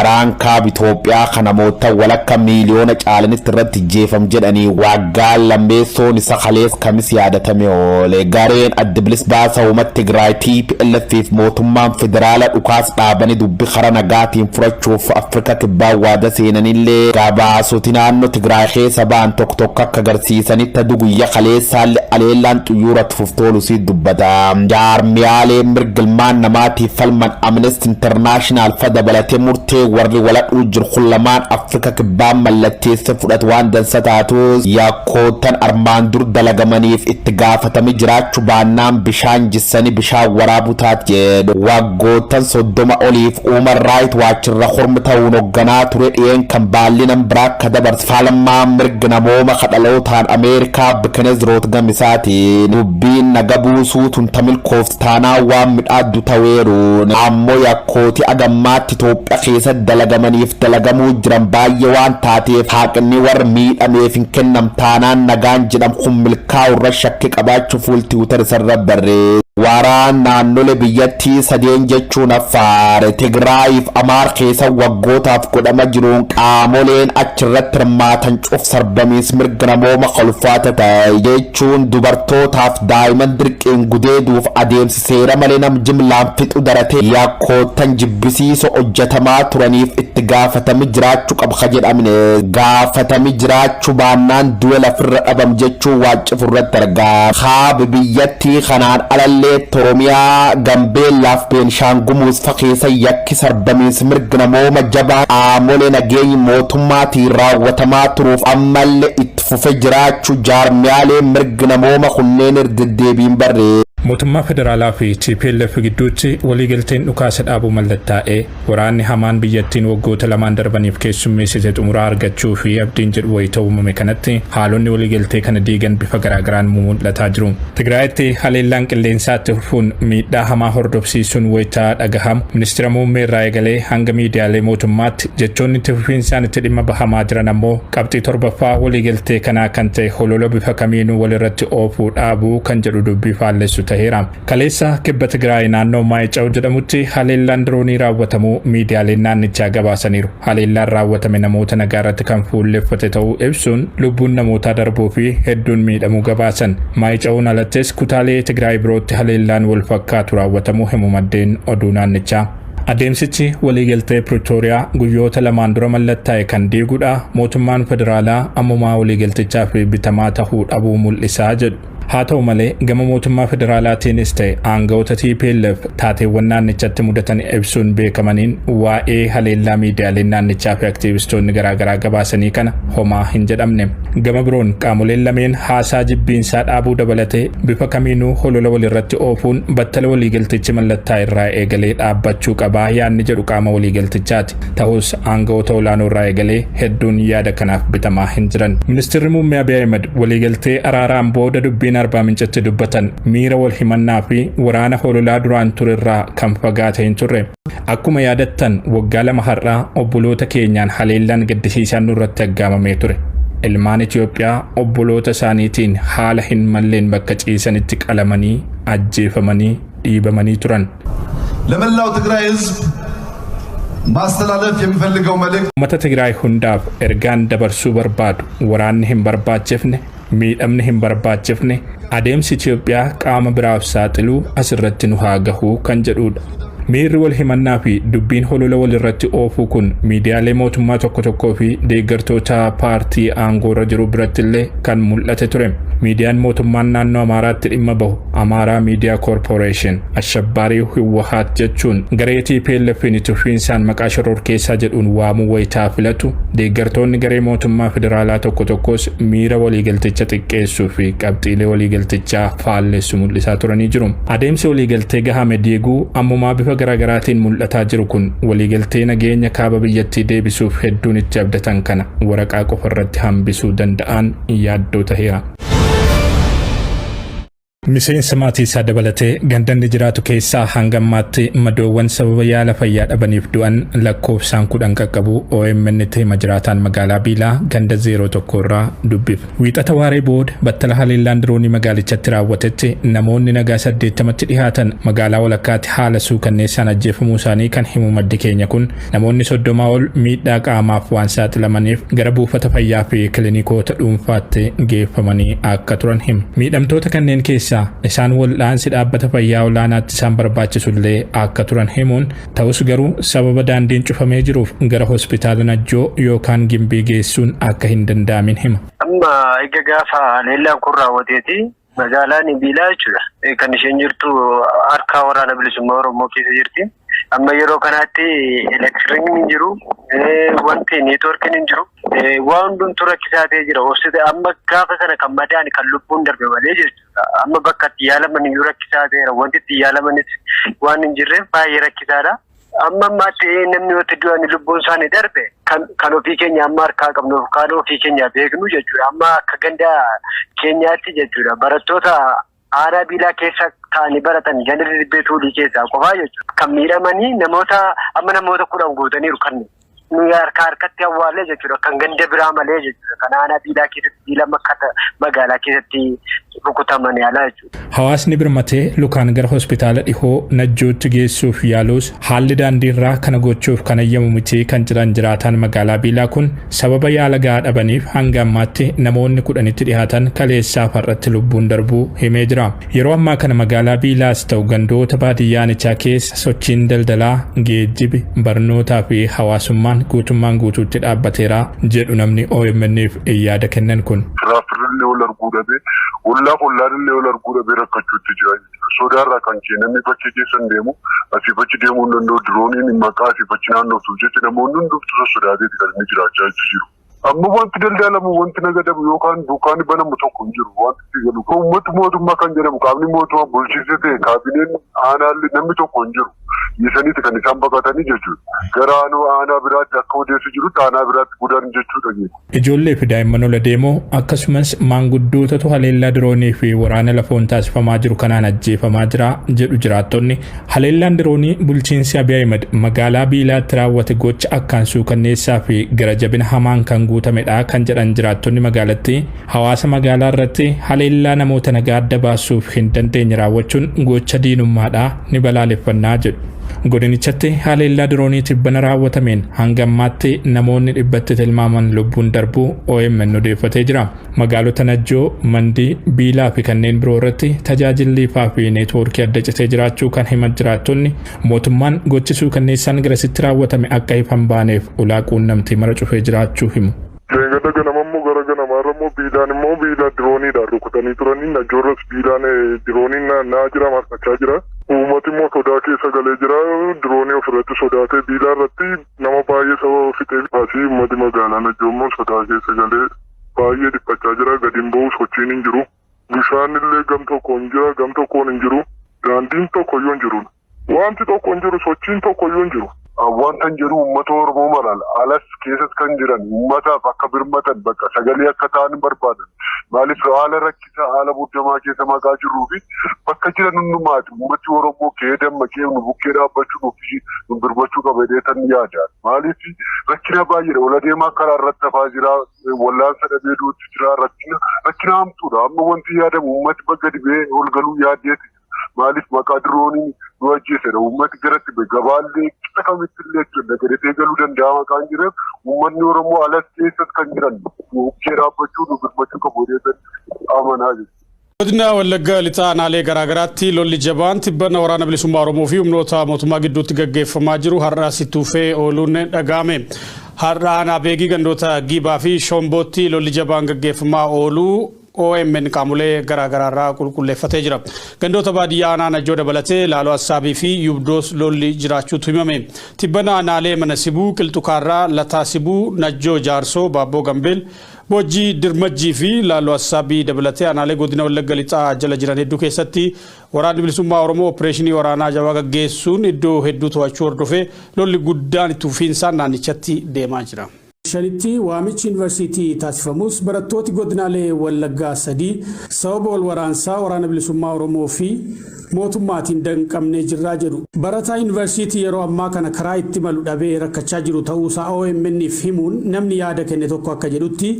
waraankaa Itoophiyaa kana namoota walakka miiliyoona caalanitti irratti jeefam jedhanii waggaa lammeessoon isa kalees kamis yaadatame oole. Gareen adda bilisa baasaa uummata Tigraay TPLF mootummaan federaala dhukaas dhaabanii dubbii karaa nagaatiin furachuuf Afrikaa kibbaa waada seenanillee gabaasoti naannoo Tigraay keessa ba'an tokko tokko akka agarsiisanitti guyyaa kaleessaallee aleellaan xuyyoorratti fuftoolusi dubbata. Jaarmiyaalee mirgilmaan namaatiif falman Amnesty International dabalatee murtee warri waladhuu jiru kullamaan Afrikaa kibbaa mallatteessa fudhatu waan dansa taatus yakkootan armaan dur dalagamaniif itti gaafatame jiraachuu baannaan bishaan jissanii bishaan waraabuu taat jedhu. Waggootan 30 oliif Human Rights Watch irra horma ta'uun hoogganaa ture dhiyeen kan baallinan biraa akka dabarse falmaa mirga namooma kadhalootaan Ameerikaa Bikineziroot gamisaatiin dubbiin naga buusuu tuntamil kooftaanaa waan midhaaddu ta'eeruun ammoo yakkooti agammaatti Itoophiyaa keessatti dalagamaniif dalagamuu jiran baay'ee waan taateef haqni warra miidhameef hin kennamtaanaan nagaan jedhamu kun milkaa'u irra shakki qabaachuu fuulti utarisa barree. Waraan naannolee biyyattii sadeen jechuun Affaar, Tigraayiif Amaar keessa waggootaaf godhama jiruun qaamoleen achirratti hirmaatan cuf sarbamiis mirga namooma kolfaata ta'e jechuun dubartootaaf daa'imman dirqiin gudeeduuf adeemsi seera malee nam jimlaan fixu daratee yakkootan jibbisiisoo hojjetamaa turaniif itti gaafatami jiraachuu qaba jedhamne. Gaafatami jiraachuu baannaan du'a lafirra dhabam jechuun waaccifu irratti argaa. Haaba biyyattii kanaan alalle Oromiyaa Gambeellaaf Beenishaangumuus fakeessa yakki sarbamiis mirga namooma jabaa qaamolee nageenya mootummaatiin raawwatamaa turuuf ammallee itti fufee jiraachuu jaarmiyaalee mirga namooma kunneen deddeebiin barree. Mootummaa federaalaa fi TPLF gidduutti waliigalteen dhukaasa dhaabuu mallattaa'ee waraanni hamaan biyyattiin waggoota lamaan darbaniif keessummeessite xumuraa argachuu fi abdiin jedhu wayita uumame kanatti haalonni waliigaltee kana diigan bifa garaagaraan mul'ataa jiru. Tigraayitti haleellaan qilleensaatti fufuun miidhaa hamaa hordofsiisuun wayita dhagahamu ministeera muummee irraa eegalee hanga miidiyaalee mootummaatti jechoonni itti fufiinsaan itti dhimma bahamaa jiran ammoo qabxii torbaffaa waliigaltee kanaa kan ta'e holola bifa kamiinuu walirratti oofuu dhaabuu kan jedhu dubbii faallessu Kaleessa kibba Tigraay naannoo Maayicaaw jedhamutti haleellaan diroonii raawwatamuu miidiyaaleen naannichaa gabaasaniiru. Haleellaan raawwatame namoota nagaa irratti kan fuulleffate ta'uu ibsuun lubbuun namootaa darbuu fi hedduun miidhamuu gabaasan. Maayicaawun alattis kutaalee Tigraay birootti haleellaan wal fakkaatu raawwatamuu himu maddeen oduu naannichaa. Adeemsichi waliigaltee Pretooriyaa guyyoota lamaan dura mallattaa'e kan diiguudha. Mootummaan federaalaa ammumaa waliigaltichaa fi bitamaa ta'uu dhabuu mul'isaa jedhu. Haa ta'u malee gama mootummaa federaalaatiinis ta'e aangawoota TPLF taateewwan naannichatti mudatan ibsuun beekamaniin waa'ee haleellaa miidiyaaleen naannichaa fi aktiivistoonni garaagaraa gabaasanii kana homaa hin jedhamne. Gama biroon qaamoleen lameen haasaa jibbiinsaa dhaabuu dabalatee bifa kamiinuu holola walirratti oofuun battala waliigaltichi mallattaa'e irraa eegalee dhaabbachuu qabaa yaadni jedhu qaama waliigaltichaati. Ta'us aangawoota olaanoo irraa eegalee hedduun yaada kanaaf bitamaa hin jiran. Ministeerri muummee Abiy Ahmed waliigaltee araaraan booda dubbiin Arbaa Mincatti dubbatan miira wal himannaa fi waraana hololaa duraan ture irraa kan fagaate hin turre. Akkuma yaadattan waggaa lama har'aa obboloota keenyaan haleellaan gaddisiisaan nurratti aggaamamee ture. Ilmaan Itoophiyaa obboloota isaaniitiin haala hin malleen bakka ciisanitti qalamanii ajjeefamanii dhiibamanii turan. ለመላው ትግራይ ህዝብ ማስተላለፍ የሚፈልገው መልእክት uummata Tigraay hundaaf ergaan dabarsuu barbaadu waraanni hin barbaachifne miidhamni hin barbaachifne adeemsi Itoophiyaa qaama biraaf saaxiluu asirratti nu haa gahuu kan jedhudha. Miirri wal himannaa fi dubbiin holola walirratti oofuu kun miidiyaalee mootummaa tokko tokkoo fi deeggartoota paartii aangoorra jiru birattillee kan mul'ate ture. Miidiyaan mootummaan naannoo Amaaraatti dhimma bahu Amaaraa Media Corporation ashabbaarii Hiwahaat jechuun garee TPLF'n itti fufiinsaan maqaa shororkeessaa jedhuun waamuu wayitaa filatu deeggartoonni garee mootummaa federaalaa tokko tokkos miira waliigalticha xiqqeessuu fi qabxiilee waliigaltichaa faallessu mul'isaa turanii jiru. Adeemsi waliigaltee gahame diiguu ammumaa bifa garaagaraatiin mul'ataa jiru kun waliigaltee nageenya kaaba biyyattii deebisuuf hedduun itti abdatan kana waraqaa qofa irratti hambisuu danda'an yaaddoo taheera. Miseensa maatii isaa dabalatee gandanni jiraatu keessaa hanga ammaatti madoowwan sababa yaala fayyaa dhabaniif du'an lakkoofsaan 10 qaqqabu OMN hima jiraataan magaalaa Biilaa ganda 01 irraa dubbifne. Wiixata waaree booda battala haleellaan diroonii magaalichatti raawwatetti namoonni nagaa 80tti dhihaatan magaalaa walakkaatti haala suukanneessaan ajjeefamuu isaanii kan himu maddi keenya kun namoonni 30 ol miidhaa qaamaaf waan saaxilamaniif gara buufata fayyaa fi kiliinikoota dhuunfaatti geeffamanii akka turan himu. Miidhamtoota kanneen keessaa isaan wal'aansi dhaabbata fayyaa olaanaatti isaan barbaachisullee akka turan himuun ta'us garuu sababa daandiin cufamee jiruuf gara hospitaala Najjoo yookaan Gimbii geessuun akka hin danda'amin hima. Amma egaa gaafa haleellaan kun raawwateeti magaalaan Biilaa jechuudha. Kan isheen jirtu harka waraana bilisummaa Oromoo keessa jirti. Amma yeroo kanaatti elektiriikni hin jiru, wanti neetwoorkiin hin jiru. Waan hundumtuu rakkisaa ta'ee jira. Amma gaafa sana kan madaan kan lubbuun darbe malee jechuudha. Amma bakka itti yaalaman iyyuu rakkisaa ta'eera. Wanti itti yaalamanis waan hin jirreef baay'ee rakkisaadha. Amma ammaatti namni yoo du'an lubbuun isaanii darbe kan ofii keenya amma harkaa qabnuuf kan ofii keenya beeknu jechuudha. Amma akka ganda keenyaatti jechuudha. Barattoota aanaa Biilaa keessa taa'anii baratan ganda Tuulii keessaa qofaa jechuudha. Kan miidhamanii namoota 10 guutaniiru kanneen. Nuyi harkatti awwaalee jechuudha. Kan ganda biraa malee jechuudha. Kan aanaa Biilaa keessatti Biilaa magaalaa keessatti rukutamanii alaa jechuudha. Hawaasni birmatee lukaan gara hospitaala dhihoo Najjootti geessuuf yaalus haalli daandiirraa kana gochuuf kan ayyamu miti kan jiraataan magaalaa Biilaa kun sababa yaala gahaa dhabaniif hanga ammaatti namoonni 10tti dhihaatan kaleessaa farratti lubbuun darbuu himee jira. Yeroo ammaa kana magaalaa Biilaas ta'u gandoota baadiyyaanichaa keessa sochiin daldalaa, geejjibi, barnootaa fi hawaasummaan guutuutti dhaabbateera jedhu namni OMN'f yaada kennan kun. Ollaadillee ol arguu dhabee rakkachuutti jira. Sodaarraa kan ka'e namni bakkee keessan deemu asii bachi deemuu hin danda'u. Dirooniin maqaa asii bachi naannoftuuf jecha namoonni hundumtuu sodaateeti kan inni jiraachaa jiru. Amma wanti daldalamu wanti nagadamu yookaan dukkaanni banamu tokko hin jiru. Wanti galu uummata mootummaa kan jedhamu qaamni mootummaa bulchiinsa ta'e kaabineen aanaallee namni tokko hin jiru. Isaniiti kan isaan baqatanii jechuudha. Gara aanaa biraatti akka odeessu jirutti aanaa biraatti gudaan jechuudha. Ijoollee fi daa'imman ola deemoo akkasumas maanguddootatu haleellaa diroonii fi waraana lafoon taasifamaa jiru kanaan ajjeefamaa jira jedhu jiraattonni. Haleellaan diroonii bulchiinsi Abiy Ahmed magaalaa Biilaatti raawwate gocha akkaan suukanneessaa fi gara jabina hamaan kan guutamedha kan jedhan jiraattonni magaalattii. Hawaasa magaalaa irratti haleellaa namoota nagaa adda baasuuf hin dandeenye raawwachuun gocha diinummaadha ni balaaleffannaa jedhu. Godinichatti haleellaa diroonii tibbana raawwatameen hanga ammaatti namoonni 100tti tilmaaman lubbuun darbuu OMN odeeffatee jira. Magaalota Najjoo, Mandii, Biilaa fi kanneen biroo irratti tajaajilli ifaa fi neetwoorkii adda citee jiraachuu kan himan jiraattonni mootummaan gochi suukanneessaan garasitti raawwatame akka ifan baaneef ulaa quunnamtii mara cufee jiraachuu himu. Biilaan immoo Biilaa dirooniidhaan rukutanii turanii Najjoorras Biilaan dirooniin naanna'aa jira marfachaa jira. Uummati immoo sodaa keessa galee jira. Diroonii ofirratti sodaatee Biilaa irratti nama baay'ee sababa fixee asii uummati magaalaa Najjoo immoo sodaa keessa galee baay'ee dhiphachaa jira. Gadiin ba'u sochiin hin jiru. Bishaan illee gam tokkoon jira gam tokkoon hin jiru. Daandiin tokkoyyuu hin jiru. Wanti tokko hin jiru sochiin tokkoyyuu hin jiru. Wanta hin jiru uummata Oromoo malaan alas keessatti kan jiran uummataaf akka birmatan bakka sagalee akka ta'an barbaadan. Maaliif haala rakkisaa haala muddamaa keessa maqaa jirruu fi bakka jiran hundumaati uummati Oromoo kee dammaqee nu bukkee dhaabbachuu fi nu birmachuu qaba jedhanii yaadaan. Maaliif rakkina baay'eedha. Ola deemaa karaa irratti hafaa jira. Wallaansa dhabee duutti jira. Rakkina hamtuudha. Amma wanti yaadamu uummati bakka dibee ol galuu yaaddeeti. Maaliif maqaa diroonii nu ajjeesedha. Uummati garatti gabaallee qixa kamittillee jechuudha. Gadatee galuu danda'a maqaan jireef uummanni Oromoo alas keessatti kan jiran bukkee dhaabbachuu nu birmachuu qabu jedhanii amanaa jiru. Godina Wallaggaa lixaa aanaalee garaagaraatti lolli jabaan tibbana waraana bilisummaa Oromoo fi humnoota mootummaa gidduutti gaggeeffamaa jiru har'a situufee ooluun dhaga'ame. Har'a aanaa beegii gandoota Giibaa fi Shombootti lolli jabaan gaggeeffamaa ooluu OMN qaamolee garaagaraarraa qulqulleeffatee jira. Gandoota baadiyyaa aanaa Najjoo dabalatee Laaloo Assaabii fi Yubdoos lolli jiraachuutu himame. Tibbana aanaalee mana Sibuu, Qilxukaarraa, Lataa Sibuu, Najjoo Jaarsoo, Baabboo Gambeel, Boojjii Dirmajjii fi Laaloo Assaabii dabalatee aanaalee godina Wallagga lixaa jala jiran hedduu keessatti waraanni bilisummaa Oromoo opereeshinii waraanaa jabaa gaggeessuun iddoo hedduu to'achuu hordofee lolli guddaan itti fufiinsaan naannichatti deemaa jira. shanitti waamichi yuunivarsiitii taasifamus barattooti godinaalee Wallaggaa sadii sababa wal waraansaa waraana bilisummaa Oromoo fi mootummaatiin danqamnee jirraa jedhu. Barataa yuunivarsiitii yeroo ammaa kana karaa itti malu dhabee rakkachaa jiru ta'uusaa OMN'if himuun namni yaada kenne tokko akka jedhutti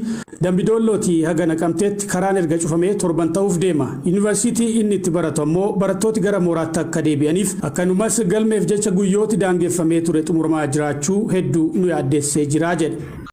Dambidollootii haga Naqamteetti karaan erga cufamee torban ta'uuf deema. Yuunivarsiitii inni itti baratu ammoo barattooti gara mooraatti akka deebi'aniif akkanumas galmeef jecha guyyooti daangeffamee ture xumuramaa jiraachuu hedduu nu yaaddeessee jira jedhe.